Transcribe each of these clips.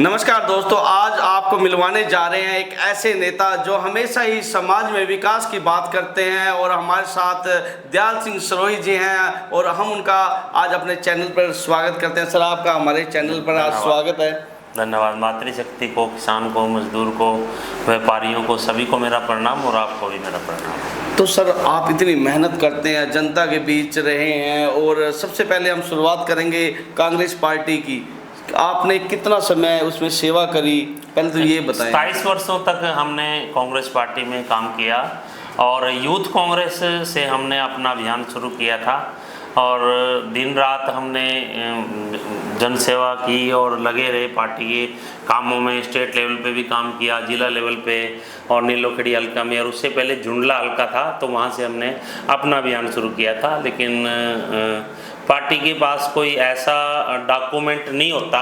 नमस्कार दोस्तों, आज आपको मिलवाने जा रहे हैं एक ऐसे नेता जो हमेशा ही समाज में विकास की बात करते हैं और हमारे साथ दयाल सिंह सरोही जी हैं और हम उनका आज अपने चैनल पर स्वागत करते हैं। सर, आपका हमारे चैनल पर आज स्वागत है। धन्यवाद। मातृशक्ति को, किसान को, मजदूर को, व्यापारियों को, सभी को मेरा प्रणाम और आपको भी मेरा प्रणाम। तो सर, आप इतनी मेहनत करते हैं, जनता के बीच रहे हैं और सबसे पहले हम शुरुआत करेंगे कांग्रेस पार्टी की। आपने कितना समय उसमें सेवा करी, पहले तो ये बताएं। 27 वर्षों तक हमने कांग्रेस पार्टी में काम किया और यूथ कांग्रेस से हमने अपना अभियान शुरू किया था और दिन रात हमने जनसेवा की और लगे रहे पार्टी के कामों में। स्टेट लेवल पे भी काम किया, जिला लेवल पे और नीलोखेड़ी हल्का में, और उससे पहले झुंडला हल्का था तो वहाँ से हमने अपना अभियान शुरू किया था। लेकिन पार्टी के पास कोई ऐसा डॉक्यूमेंट नहीं होता,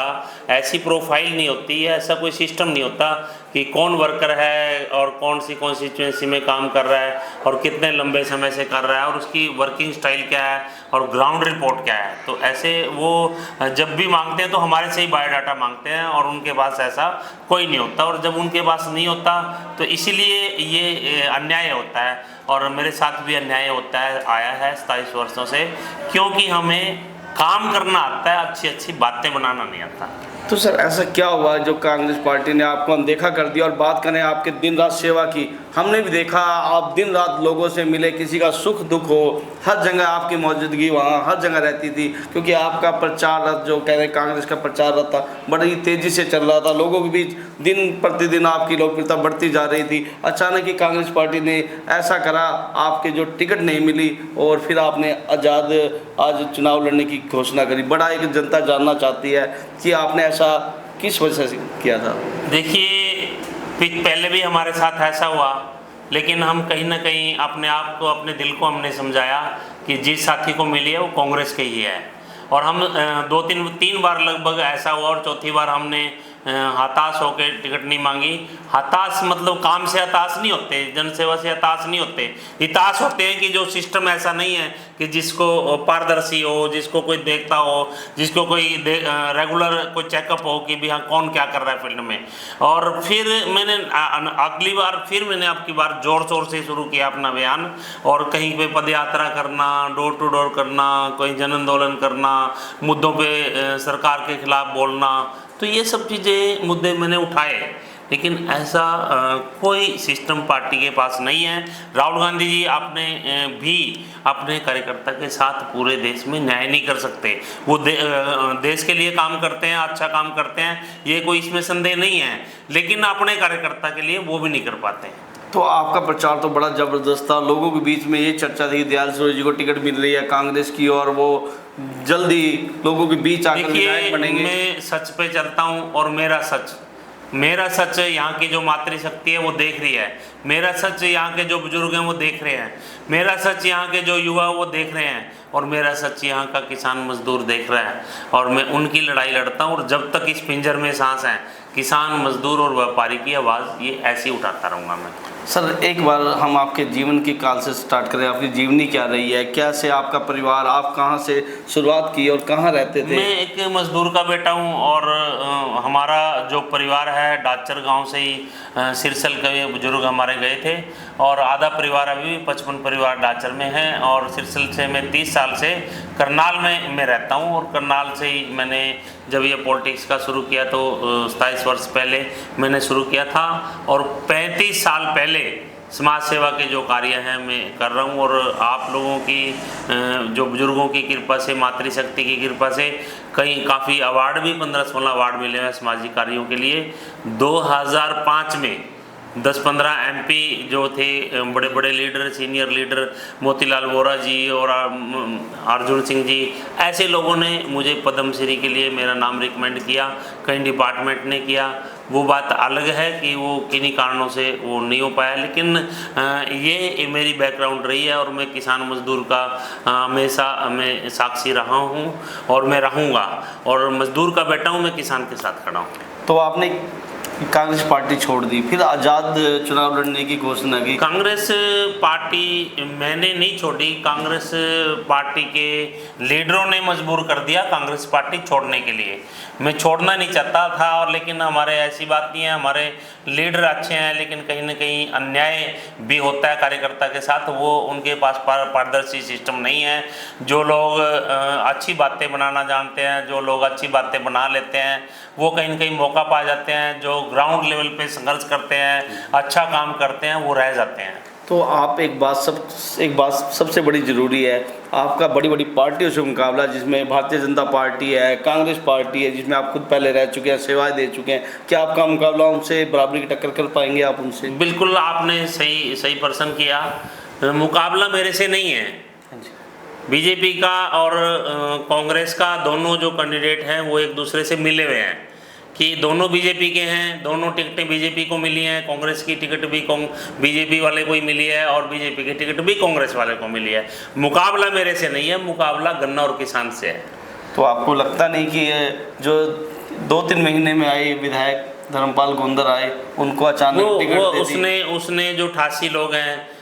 ऐसी प्रोफाइल नहीं होती है, ऐसा कोई सिस्टम नहीं होता कि कौन वर्कर है और कौन सी कॉन्स्टिट्यूंसी में काम कर रहा है और कितने लंबे समय से कर रहा है और उसकी वर्किंग स्टाइल क्या है और ग्राउंड रिपोर्ट क्या है। तो ऐसे वो जब भी मांगते हैं तो हमारे से ही बायोडाटा मांगते हैं और उनके पास ऐसा कोई नहीं होता, और जब उनके पास नहीं होता तो इसीलिए ये अन्याय होता है। और मेरे साथ भी अन्याय होता है, आया है 27 वर्षों से, क्योंकि हमें काम करना आता है, अच्छी अच्छी बातें बनाना नहीं आता। तो सर, ऐसा क्या हुआ जो कांग्रेस पार्टी ने आपको अनदेखा कर दिया? और बात करें आपके दिन रात सेवा की, हमने भी देखा आप दिन रात लोगों से मिले, किसी का सुख दुख हो हर जगह आपकी मौजूदगी वहाँ हर जगह रहती थी, क्योंकि आपका प्रचार रथ जो कह रहे हैं कांग्रेस का प्रचार रथ था बड़ी तेज़ी से चल रहा था, लोगों के बीच दिन प्रतिदिन आपकी लोकप्रियता बढ़ती जा रही थी। अचानक ही कांग्रेस पार्टी ने ऐसा करा, आपके जो टिकट नहीं मिली और फिर आपने आज़ाद आज चुनाव लड़ने की घोषणा करी। बड़ा एक जनता जानना चाहती है कि आपने ऐसा किस वजह से किया था? देखिए, पहले भी हमारे साथ ऐसा हुआ, लेकिन हम कहीं ना कहीं अपने आप को, अपने दिल को हमने समझाया कि जिस साथी को मिली है वो कांग्रेस के ही है। और हम तीन बार लगभग ऐसा हुआ और चौथी बार हमने हताश होकर टिकट नहीं मांगी। हताश मतलब काम से हताश नहीं होते, जनसेवा से हताश नहीं होते, हिताश होते हैं कि जो सिस्टम ऐसा नहीं है कि जिसको पारदर्शी हो, जिसको कोई देखता हो, जिसको कोई रेगुलर कोई चेकअप हो कि भी हाँ कौन क्या कर रहा है फील्ड में। और फिर मैंने अगली बार मैंने आपकी बार जोर शोर से शुरू किया अपना अभियान, और कहीं पे पद यात्रा करना, डोर टू डोर करना, कोई जन आंदोलन करना, मुद्दों पे सरकार के खिलाफ बोलना। तो ये सब चीज़ें मुद्दे मैंने उठाए, लेकिन ऐसा कोई सिस्टम पार्टी के पास नहीं है। राहुल गांधी जी आपने भी अपने कार्यकर्ता के साथ पूरे देश में न्याय नहीं कर सकते। वो देश के लिए काम करते हैं, अच्छा काम करते हैं, ये कोई इसमें संदेह नहीं है, लेकिन अपने कार्यकर्ता के लिए वो भी नहीं कर पाते। तो आपका प्रचार तो बड़ा ज़बरदस्त था, लोगों के बीच में ये चर्चा थी दयाल सरोही जी को टिकट मिल रही है कांग्रेस की और वो जल्दी लोगों के बीच आकर विधायक बनेंगे। मैं सच पे चलता हूँ और मेरा सच यहाँ की जो मातृशक्ति है वो देख रही है, मेरा सच यहाँ के जो बुजुर्ग हैं वो देख रहे हैं, मेरा सच यहाँ के जो युवा वो देख रहे हैं, और मेरा सच यहाँ का किसान मजदूर देख रहा है। और मैं उनकी लड़ाई लड़ता हूँ, और जब तक इस पिंजर में सांस है किसान, मजदूर और व्यापारी की आवाज़ ये ऐसी उठाता रहूँगा मैं। सर, एक बार हम आपके जीवन की काल से स्टार्ट करें, आपकी जीवनी क्या रही है, कैसे आपका परिवार, आप कहाँ से शुरुआत की और कहाँ रहते थे? मैं एक मजदूर का बेटा हूँ और हमारा जो परिवार है डाचर गांव से ही सिरसल के बुजुर्ग हमारे गए थे, और आधा परिवार अभी 55 परिवार डाचर में है, और सिरसल से मैं 30 साल से करनाल में मैं रहता हूँ। और करनाल से ही मैंने जब ये पॉलिटिक्स का शुरू किया तो 27 वर्ष पहले मैंने शुरू किया था, और 35 साल पहले समाज सेवा के जो कार्य हैं मैं कर रहा हूँ। और आप लोगों की जो बुजुर्गों की कृपा से, मातृशक्ति की कृपा से कहीं काफ़ी अवार्ड भी 15-16 अवार्ड मिले हैं सामाजिक कार्यों के लिए। 2005 में 10-15 एमपी जो थे, बड़े बड़े leader, senior leader, Motilal Vora ji और अर्जुन सिंह जी, ऐसे लोगों ने मुझे पद्मश्री के लिए मेरा नाम रिकमेंड किया, कई डिपार्टमेंट ने किया। वो बात अलग है कि वो किन्हीं कारणों से वो नहीं हो पाया, लेकिन ये मेरी बैकग्राउंड रही है और मैं किसान मजदूर का हमेशा मैं साक्षी रहा हूँ और मैं रहूँगा, और मजदूर का बेटा हूँ, मैं किसान के साथ खड़ा हूँ। तो आपने कांग्रेस पार्टी छोड़ दी, फिर आज़ाद चुनाव लड़ने की घोषणा की। कांग्रेस पार्टी मैंने नहीं छोड़ी, कांग्रेस पार्टी के लीडरों ने मजबूर कर दिया कांग्रेस पार्टी छोड़ने के लिए। मैं छोड़ना नहीं चाहता था, और लेकिन हमारे ऐसी बात नहीं है, हमारे लीडर अच्छे हैं, लेकिन कहीं ना कहीं अन्याय भी होता है कार्यकर्ता के साथ। वो उनके पास पारदर्शी सिस्टम नहीं है। जो लोग अच्छी बातें बनाना जानते हैं, जो लोग अच्छी बातें बना लेते हैं, वो कहीं ना कहीं मौका पा जाते हैं। जो ग्राउंड लेवल पे संघर्ष करते हैं, अच्छा काम करते हैं, वो रह जाते हैं। तो आप एक बात सबसे बड़ी ज़रूरी है, आपका बड़ी बड़ी पार्टियों से मुकाबला, जिसमें भारतीय जनता पार्टी है, कांग्रेस पार्टी है, जिसमें आप खुद पहले रह चुके हैं, सेवाएं दे चुके हैं, क्या आपका मुकाबला उनसे बराबरी की टक्कर कर पाएंगे आप उनसे? बिल्कुल, आपने सही प्रश्न किया। मुकाबला मेरे से नहीं है। बीजेपी का और कांग्रेस का दोनों जो कैंडिडेट हैं वो एक दूसरे से मिले हुए हैं, कि दोनों बीजेपी के हैं, दोनों टिकटें बीजेपी को मिली हैं, कांग्रेस की टिकट भी बीजेपी वाले को ही मिली है और बीजेपी की टिकट भी कांग्रेस वाले को मिली है। मुकाबला मेरे से नहीं है, मुकाबला गन्ना और किसान से है। तो आपको लगता नहीं कि ये जो 2-3 महीने में आए विधायक धर्मपाल गोंदर आए, उनको अचानक टिकट दे दी? उसने जो 88 लोग हैं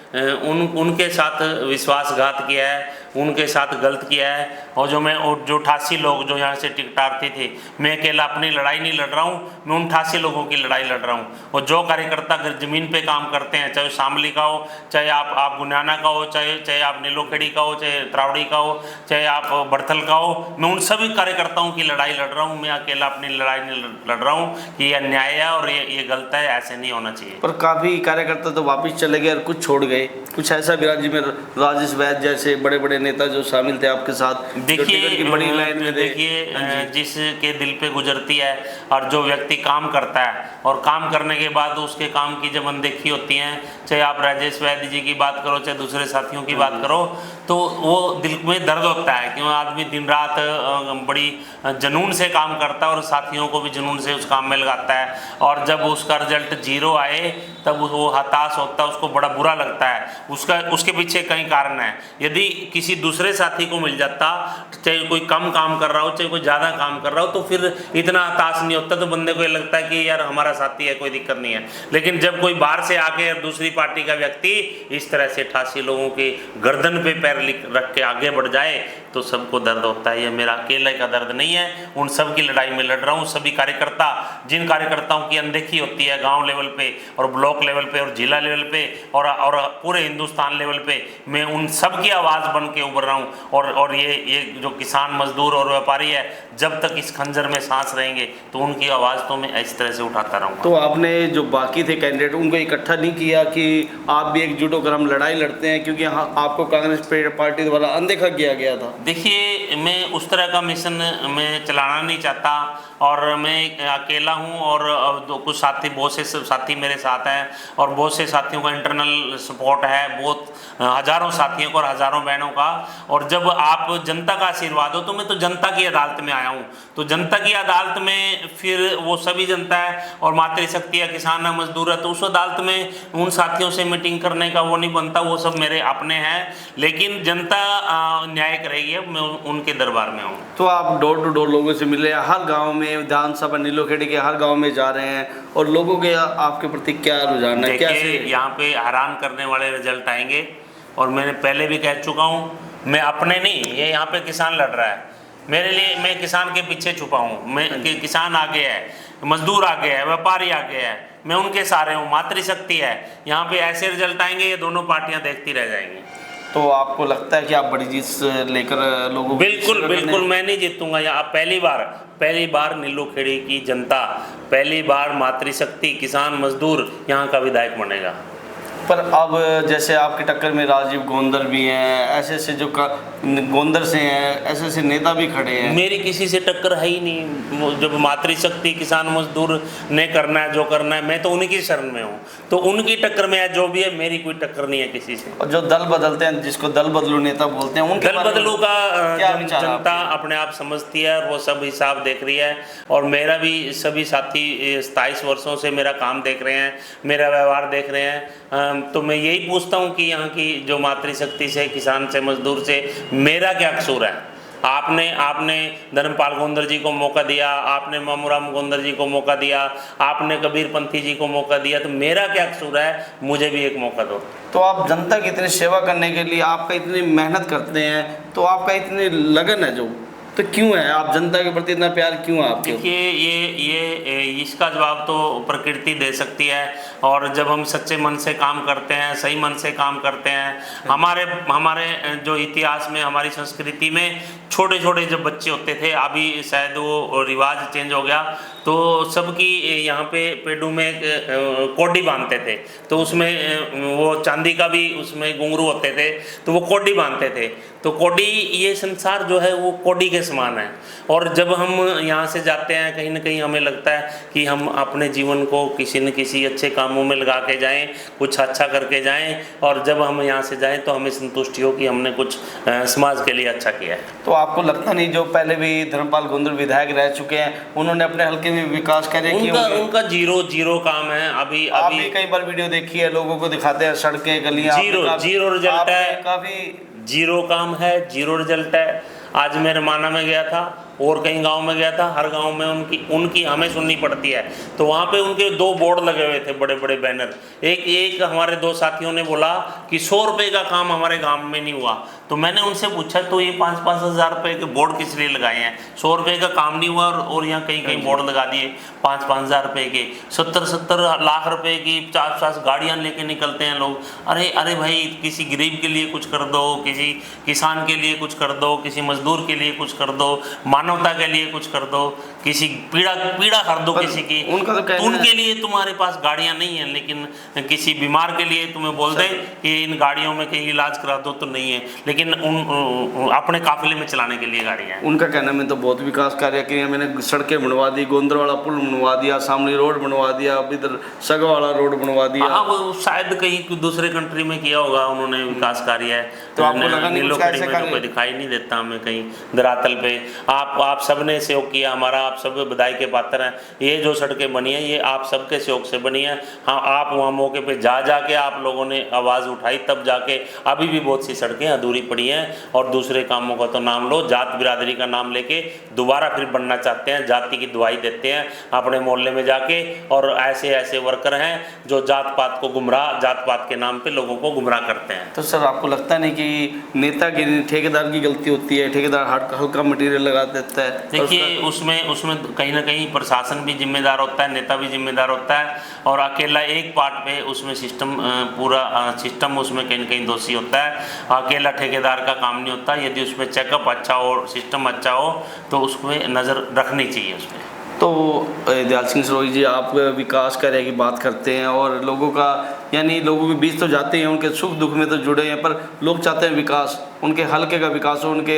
उनके साथ विश्वासघात किया है, उनके साथ गलत किया है। और जो 88 लोग जो यहाँ से टिकटार्थी थे, मैं अकेला अपनी लड़ाई नहीं लड़ रहा हूँ, मैं उन 88 लोगों की लड़ाई लड़ रहा हूँ। और जो कार्यकर्ता अगर ज़मीन पे काम करते हैं, चाहे शामली का हो, चाहे आप गुनियाना का हो, चाहे आप नीलोखेड़ी का हो, चाहे त्रावड़ी का हो, चाहे आप बड़थल का हो, मैं उन सभी कार्यकर्ताओं की लड़ाई लड़ रहा हूँ। मैं अकेला अपनी लड़ाई नहीं लड़ रहा हूँ कि ये अन्याय है और ये गलत है, ऐसे नहीं होना चाहिए। पर काफ़ी कार्यकर्ता तो वापस चले गए और कुछ छोड़ गए, कुछ ऐसा भी राज्य में राजेश वैद्य जैसे बड़े बड़े नेता जो शामिल थे आपके साथ। देखिए जिसके दिल पे गुजरती है और जो व्यक्ति काम करता है और काम करने के बाद उसके काम की जब अनदेखी होती है, चाहे आप राजेश वैद्य जी की बात करो, चाहे दूसरे साथियों की बात करो, तो वो दिल में दर्द होता है कि आदमी दिन रात बड़ी जुनून से काम करता है और साथियों को भी जुनून से उस काम में लगाता है, और जब उसका रिजल्ट 0 आए तब वो हताश होता है, उसको बड़ा बुरा लगता है। उसके पीछे कई कारण है। यदि किसी दूसरे साथी को मिल जाता, चाहे कोई कम काम कर रहा हो, चाहे कोई ज़्यादा काम कर रहा हो, तो फिर इतना हताश नहीं होता। तो बंदे को ये लगता है कि यार हमारा साथी है, कोई दिक्कत नहीं है। लेकिन जब कोई बाहर से आके दूसरी पार्टी का व्यक्ति इस तरह से 88 लोगों के गर्दन पे पैर रख के आगे बढ़ जाए, तो सबको दर्द होता है। ये मेरा अकेले का दर्द नहीं है, उन सब की लड़ाई में लड़ रहा हूँ। सभी कार्यकर्ता, जिन कार्यकर्ताओं की अनदेखी होती है गाँव लेवल पे और ब्लॉक लेवल पे और जिला लेवल पे और पूरे हिंदुस्तान लेवल पे, मैं उन सब की आवाज़ बन के उभर रहा हूँ। और ये जो किसान, मजदूर और व्यापारी है, जब तक इस खंजर में सांस रहेंगे तो उनकी आवाज़ तो मैं इस तरह से उठाता रहूँगा। तो आपने जो बाकी थे कैंडिडेट उनको इकट्ठा नहीं किया कि आप भी एकजुट होकर हम लड़ाई लड़ते हैं, क्योंकि यहाँ आपको कांग्रेस पार्टी द्वारा अनदेखा किया गया था? देखिए, मैं उस तरह का मिशन मैं चलाना नहीं चाहता, और मैं अकेला हूँ और कुछ साथी, बहुत से साथी मेरे साथ हैं, और बहुत से साथियों का इंटरनल सपोर्ट है, बहुत हज़ारों साथियों का और हज़ारों बहनों का। और जब आप जनता का आशीर्वाद हो, तो मैं तो जनता की अदालत में आया हूँ, तो जनता की अदालत में फिर वो सभी जनता है और मातृशक्ति है, किसान है, मजदूर है, तो उस अदालत में उन साथियों से मीटिंग करने का वो नहीं बनता, वो सब मेरे अपने हैं। लेकिन जनता न्याय करेगी, मैं उनके दरबार में हूँ। तो आप डोर टू डोर लोगों से मिले, हर गांव में, विधानसभा नीलोखेड़ी के हर गांव में जा रहे हैं, और लोगों के आपके प्रति क्या रुझान है? देखिए, यहाँ पे हैरान करने वाले रिजल्ट आएंगे, और मैंने पहले भी कह चुका हूँ, मैं अपने नहीं, ये यहाँ पे किसान लड़ रहा है मेरे लिए, मैं किसान के पीछे छुपा हूँ। मैं किसान आगे है, मजदूर आगे है, व्यापारी आगे है, मैं उनके सारे हूँ, मातृशक्ति है। यहाँ पे ऐसे रिजल्ट आएंगे, ये दोनों पार्टियां देखती रह जाएंगी। तो आपको लगता है कि आप बड़ी जीत लेकर लोगों? बिल्कुल मैं नहीं जीतूंगा। यहाँ पहली बार नीलोखेड़ी की जनता, पहली बार मातृशक्ति, किसान, मजदूर यहाँ का विधायक बनेगा। पर अब जैसे आपकी टक्कर में राजीव गोंदर भी हैं, ऐसे जो गोंदर से हैं, ऐसे नेता भी खड़े हैं। मेरी किसी से टक्कर है ही नहीं। जब मातृशक्ति, किसान, मजदूर ने करना है जो करना है, मैं तो उन्हीं की शरण में हूँ, तो उनकी टक्कर में है जो भी है, मेरी कोई टक्कर नहीं है किसी से। और जो दल बदलते हैं, जिसको दल बदलू नेता बोलते हैं, उनके दल बदलू का जनता आप? अपने आप समझती है और वो सब हिसाब देख रही है। और मेरा भी सभी साथी 27 वर्षों से मेरा काम देख रहे हैं, मेरा व्यवहार देख रहे हैं। तो मैं यही पूछता हूँ कि यहाँ की जो मातृशक्ति से, किसान से, मजदूर से मेरा क्या कसूर है? आपने आपने धर्मपाल गोंदर जी को मौका दिया, आपने मामूराम गोंदर जी को मौका दिया, आपने कबीर पंथी जी को मौका दिया, तो मेरा क्या कसूर है, मुझे भी एक मौका दो। तो आप जनता की इतनी सेवा करने के लिए आपका इतनी मेहनत करते हैं, तो आपका इतनी लगन है जो, तो क्यों है आप जनता के प्रति इतना प्यार क्यों है आपके? देखिए ये इसका जवाब तो प्रकृति दे सकती है, और जब हम सच्चे मन से काम करते हैं, सही मन से काम करते हैं, हमारे जो इतिहास में, हमारी संस्कृति में छोटे छोटे जब बच्चे होते थे, अभी शायद वो रिवाज चेंज हो गया, तो सबकी यहाँ पे पेड़ों में कोडी बांधते थे, तो उसमें वो चांदी का भी उसमें घुंघरू होते थे, तो वो कोडी बांधते थे। तो कोडी, ये संसार जो है वो कोडी के समान है, और जब हम यहाँ से जाते हैं कहीं ना कहीं हमें लगता है कि हम अपने जीवन को किसी न किसी अच्छे कामों में लगा के जाएं, कुछ अच्छा करके जाएं, और जब हम यहाँ से जाएं तो हमें संतुष्टि हो कि हमने कुछ समाज के लिए अच्छा किया है। तो आपको लगता नहीं जो पहले भी धर्मपाल गोंदर विधायक रह चुके हैं, उन्होंने अपने हल्के में विकास कार्य किए होंगे? उनका जीरो काम है। अभी कई बार वीडियो देखी है, लोगों को दिखाते हैं सड़कें गलियां, जीरो रिजल्ट है, काफी जीरो काम है, जीरो रिजल्ट है। आज मैं रमाना में गया था और कहीं गांव में गया था, हर गांव में उनकी हमें सुननी पड़ती है। तो वहाँ पे उनके 2 बोर्ड लगे हुए थे, बड़े बड़े बैनर। एक हमारे 2 साथियों ने बोला कि 100 रुपये का काम हमारे गांव में नहीं हुआ। तो मैंने उनसे पूछा तो ये 5-5 हज़ार रुपये के बोर्ड किस लिए लगाए हैं? 100 रुपये का काम नहीं हुआ और यहाँ कहीं कहीं बोर्ड लगा दिए 5-5 हज़ार रुपये के। 70-70 लाख रुपए की 50 गाड़ियाँ लेके निकलते हैं लोग। अरे भाई, किसी गरीब के लिए कुछ कर दो, किसी किसान के लिए कुछ कर दो, किसी मजदूर के लिए कुछ कर दो, मानवता के लिए कुछ कर दो, किसी पीड़ा कर दो किसी की। उनके लिए तुम्हारे पास गाड़ियां नहीं है, लेकिन किसी बीमार के लिए तुम्हें बोल दे कि इन गाड़ियों में कहीं इलाज करा दो तो नहीं है, लेकिन अपने काफिले में चलाने के लिए गाड़ियां हैं। उनका कहना में तो बहुत विकास कार्य किए, मैंने सड़कें बनवा दी, गोंदर वाला पुल बनवा दिया, सामने रोड बनवा दिया, अब इधर सगा वाला रोड बनवा दिया। हाँ, वो शायद कहीं दूसरे कंट्री में किया होगा उन्होंने विकास कार्य। तो आपको लगा नहीं कुछ ऐसे कार्य? कोई दिखाई नहीं देता हमें कहीं धरातल पे। आप सबने सहयोग किया हमारा, आप सब बधाई के पात्र हैं। ये जो सड़कें बनी है ये आप सबके सहयोग से बनी है। हाँ, आप वहाँ मौके पे जाके आप लोगों ने आवाज़ उठाई, तब जाके अभी भी बहुत सी सड़कें अधूरी पड़ी हैं। और दूसरे कामों का तो नाम लो, जात बिरादरी का नाम लेके दोबारा फिर बनना चाहते हैं, जाति की दुआई देते हैं अपने मोहल्ले में जाके। और ऐसे वर्कर हैं जो जात पात को गुमराह, जात पात के नाम पे लोगों को गुमराह करते हैं। तो सर आपको लगता नहीं कि नेता की, ठेकेदार की गलती होती है? ठेकेदार हल्का मटेरियल लगा देता है। देखिए उसमें कहीं ना कहीं प्रशासन भी जिम्मेदार होता है, नेता भी जिम्मेदार होता है, और अकेला एक पार्ट पे उसमें पूरा सिस्टम उसमें कहीं ना कहीं दोषी होता है। अकेला ठेकेदार का काम नहीं होता। यदि उसमें चेकअप अच्छा हो, सिस्टम अच्छा हो, तो उसमें नज़र रखनी चाहिए उसमें। तो दयाल सिंह सरोही जी, आप विकास कार्य की बात करते हैं और लोगों का, यानी लोगों के बीच तो जाते हैं, उनके सुख दुख में तो जुड़े हैं, पर लोग चाहते हैं विकास, उनके हलके का विकास हो, उनके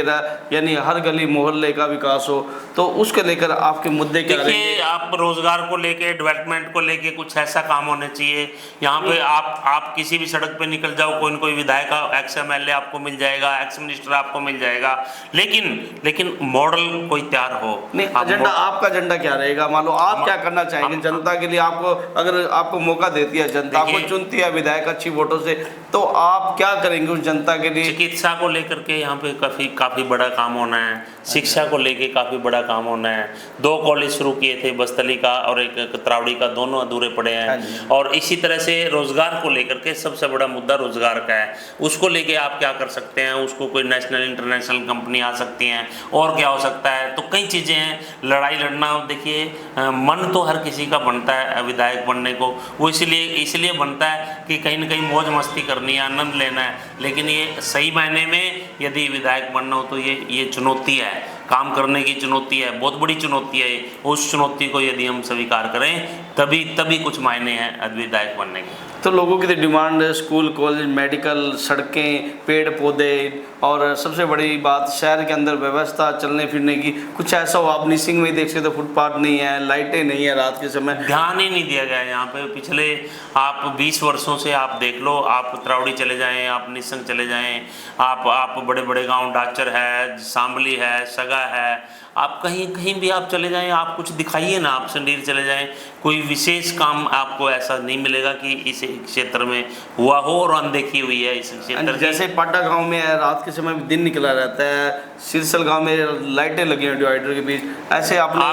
यानी हर गली मोहल्ले का विकास हो। तो उसके लेकर आपके मुद्दे क्या रहेंगे? देखिए, आप रोजगार को लेके, डेवलपमेंट को लेके कुछ ऐसा काम होने चाहिए। यहाँ पे आप किसी भी सड़क पे निकल जाओ, कोई न कोई विधायक, एक्स MLA आपको मिल जाएगा, एक्स मिनिस्टर आपको मिल जाएगा, लेकिन मॉडल कोई तैयार हो। नहीं, एजेंडा, आपका एजेंडा क्या रहेगा? मान लो आप क्या करना चाहेंगे जनता के लिए? आपको अगर आपको मौका देती है जनता, आपको चुनती है विधायक अच्छी वोटों से, तो आप क्या करेंगे उस जनता के लिए? चिकित्सा को लेकर के यहाँ पे काफ़ी बड़ा काम होना है। शिक्षा को लेके काफ़ी बड़ा काम होना है। 2 कॉलेज शुरू किए थे, बस्तली का और एक कतरावड़ी का, दोनों अधूरे पड़े हैं। और इसी तरह से रोजगार को लेकर के सबसे बड़ा मुद्दा रोजगार का है। उसको लेके आप क्या कर सकते हैं? उसको कोई नेशनल इंटरनेशनल कंपनी आ सकती हैं, और क्या हो सकता है? तो कई चीज़ें हैं। लड़ाई लड़ना, देखिए मन तो हर किसी का बनता है विधायक बनने को, वो इसलिए बनता है कि कहीं ना कहीं मौज मस्ती करनी है, आनंद लेना है। लेकिन ये सही मायने में यदि विधायक बनना हो तो ये चुनौती है, काम करने की चुनौती है, बहुत बड़ी चुनौती है। उस चुनौती को यदि हम स्वीकार करें तभी कुछ मायने हैं विधायक बनने के। तो लोगों की तो डिमांड है स्कूल, कॉलेज, मेडिकल, सड़कें, पेड़ पौधे, और सबसे बड़ी बात शहर के अंदर व्यवस्था चलने फिरने की कुछ ऐसा हो। आप निसिंग में ही देख सकते हो, फुटपाथ नहीं है, लाइटें नहीं है रात के समय, ध्यान ही नहीं दिया गया यहाँ पे। पिछले आप 20 वर्षों से आप देख लो, आप त्रावड़ी चले जाएं, आप निसंग चले जाएं, आप बड़े बड़े गांव, डाचर है, सांबली है, सगा है, आप कहीं भी आप चले जाएं, आप कुछ दिखाइए ना। आप संडीर चले जाएं, कोई विशेष काम आपको ऐसा नहीं मिलेगा कि इसे क्षेत्र में हुआ हो और अनदेखी हुई है इस क्षेत्र की। जैसे पाटा गांव में है, रात के समय दिन निकला रहता है, सिरसल गांव में लाइटें लगी हैं डिवाइडर के बीच, ऐसे आपने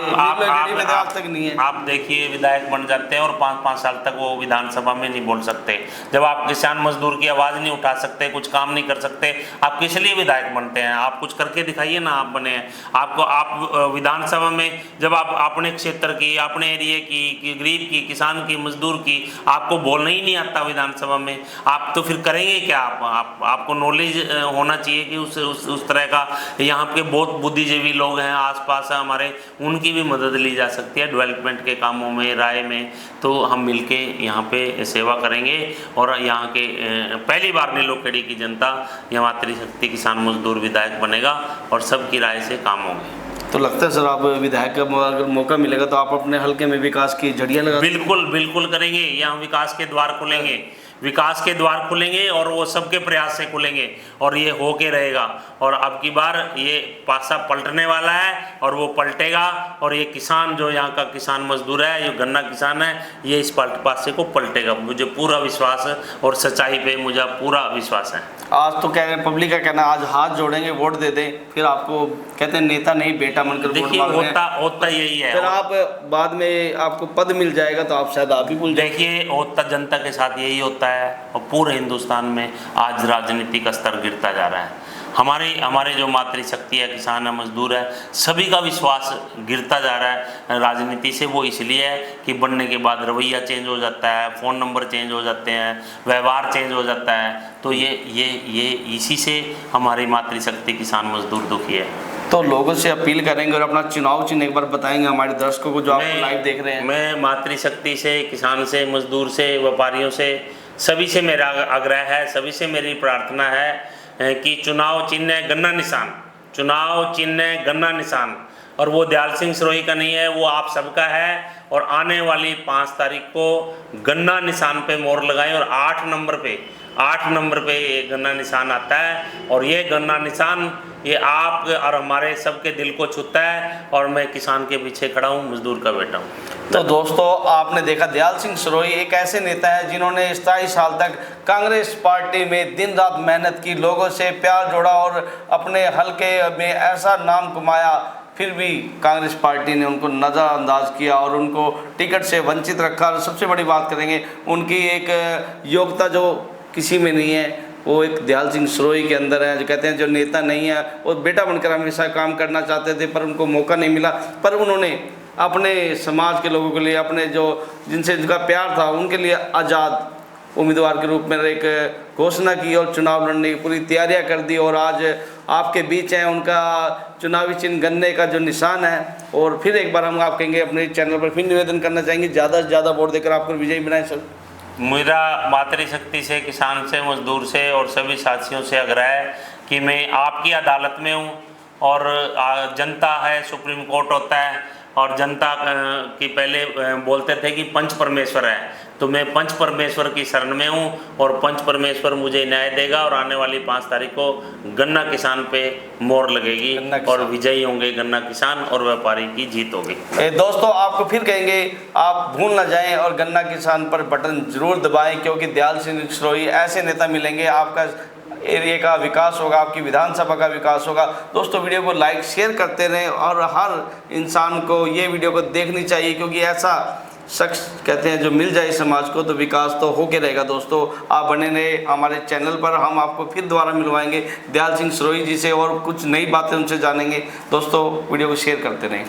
में आज तक नहीं है। आप देखिए विधायक बन जाते हैं और 5-5 साल तक वो विधानसभा में नहीं बोल सकते। जब आप किसान मजदूर की आवाज़ नहीं उठा सकते, कुछ काम नहीं कर सकते, आप किस लिए विधायक बनते हैं? आप कुछ करके दिखाइए ना, आप बने हैं। आपको आप विधानसभा में जब आप अपने क्षेत्र की, अपने एरिए की, गरीब की, किसान की, मजदूर की आपको बोलना ही नहीं आता विधानसभा में, आप तो फिर करेंगे क्या? आपको नॉलेज होना चाहिए कि उस तरह का। यहाँ के बहुत बुद्धिजीवी लोग हैं आसपास हमारे, उनकी भी मदद ली जा सकती है डेवलपमेंट के कामों में, राय में। तो हम मिलके यहाँ पे सेवा करेंगे और यहाँ के पहली बार नीलोखेड़ी की जनता यहाँ मातृशक्ति किसान मजदूर विधायक बनेगा और सबकी राय से काम होंगे। तो लगता है सर आप विधायक का अगर मौका मिलेगा तो आप अपने हल्के में विकास की झड़ियाँ लगा? बिल्कुल बिल्कुल करेंगे। यहाँ विकास के द्वार खुलेंगे, विकास के द्वार खुलेंगे और वो सबके प्रयास से खुलेंगे और ये हो के रहेगा। और अब की बार ये पासा पलटने वाला है और वो पलटेगा और ये किसान जो यहाँ का किसान मजदूर है, ये गन्ना किसान है, ये इस पासे को पलटेगा। मुझे पूरा विश्वास है और सच्चाई पे मुझे पूरा विश्वास है। आज तो कह रहे पब्लिक का कहना आज हाथ जोड़ेंगे वोट दे दें, फिर आपको कहते हैं नेता नहीं बेटा बनकर वोट मांग रहे हैं। होता यही है। फिर आप बाद में आपको पद मिल जाएगा तो आप शायद आप ही भूल जाएंगे। देखिए होता जनता के साथ यही होता है और पूरे हिंदुस्तान में आज राजनीति का स्तर गिरता जा रहा है। हमारे जो मातृशक्ति है, किसान है, मजदूर है, सभी का विश्वास गिरता जा रहा है राजनीति से। वो इसलिए है कि बनने के बाद रवैया चेंज हो जाता है, फ़ोन नंबर चेंज हो जाते हैं, व्यवहार चेंज हो जाता है। तो ये इसी से हमारी मातृशक्ति किसान मजदूर दुखी है। तो लोगों से अपील करेंगे और अपना चुनाव चिन्ह एक बार बताएंगे हमारे दर्शकों को जो आपको लाइव देख रहे हैं। मैं मातृशक्ति से, किसान से, मजदूर से, व्यापारियों से, सभी से मेरा आग्रह है, सभी से मेरी प्रार्थना है कि चुनाव चिन्ह है गन्ना निशान, चुनाव चिन्ह है गन्ना निशान। और वो दयाल सिंह सिरोही का नहीं है, वो आप सबका है। और आने वाली 5 तारीख को गन्ना निशान पे मोहर लगाएं और 8 नंबर पे ये गन्ना निशान आता है। और ये गन्ना निशान ये आप और हमारे सबके दिल को छूता है और मैं किसान के पीछे खड़ा हूँ, मजदूर का बेटा हूँ। तो दोस्तों आपने देखा दयाल सिंह सिरोही एक ऐसे नेता है जिन्होंने 27 साल तक कांग्रेस पार्टी में दिन रात मेहनत की, लोगों से प्यार जोड़ा और अपने हलके में ऐसा नाम कमाया, फिर भी कांग्रेस पार्टी ने उनको नज़रअंदाज किया और उनको टिकट से वंचित रखा। और सबसे बड़ी बात करेंगे उनकी एक योग्यता जो किसी में नहीं है, वो एक दयाल सिंह सिरोही के अंदर है। जो कहते हैं जो नेता नहीं है वो बेटा बनकर हमेशा काम करना चाहते थे पर उनको मौका नहीं मिला। पर उन्होंने अपने समाज के लोगों के लिए, अपने जो जिनसे जिनका प्यार था उनके लिए आज़ाद उम्मीदवार के रूप में एक घोषणा की और चुनाव लड़ने की पूरी तैयारियां कर दी। और आज आपके बीच हैं, उनका चुनावी चिन्ह गन्ने का जो निशान है। और फिर एक बार हम आप कहेंगे अपने चैनल पर फिर निवेदन करना चाहेंगे ज़्यादा से ज़्यादा वोट देकर आपको विजयी बनाएं सर। मेरा मातृशक्ति से, किसान से, मजदूर से और सभी साथियों से आग्रह है कि मैं आपकी अदालत में हूँ और जनता है, सुप्रीम कोर्ट होता है और जनता की पहले बोलते थे कि पंच परमेश्वर है, तो मैं पंच परमेश्वर की शरण में हूँ और पंच परमेश्वर मुझे न्याय देगा और आने वाली 5 तारीख को गन्ना किसान पे मोहर लगेगी और विजयी होंगे गन्ना किसान और व्यापारी की जीत होगी। दोस्तों आपको फिर कहेंगे आप भूल ना जाएं और गन्ना किसान पर बटन जरूर दबाएं, क्योंकि दयाल सिंह सिरोही ऐसे नेता मिलेंगे, आपका एरिया का विकास होगा, आपकी विधानसभा का विकास होगा। दोस्तों वीडियो को लाइक शेयर करते रहें और हर इंसान को ये वीडियो को देखनी चाहिए, क्योंकि ऐसा शख्स कहते हैं जो मिल जाए समाज को तो विकास तो होके रहेगा। दोस्तों आप बने रहे हमारे चैनल पर, हम आपको फिर दोबारा मिलवाएंगे दयाल सिंह सिरोही जी से और कुछ नई बातें उनसे जानेंगे। दोस्तों वीडियो को शेयर करते रहें।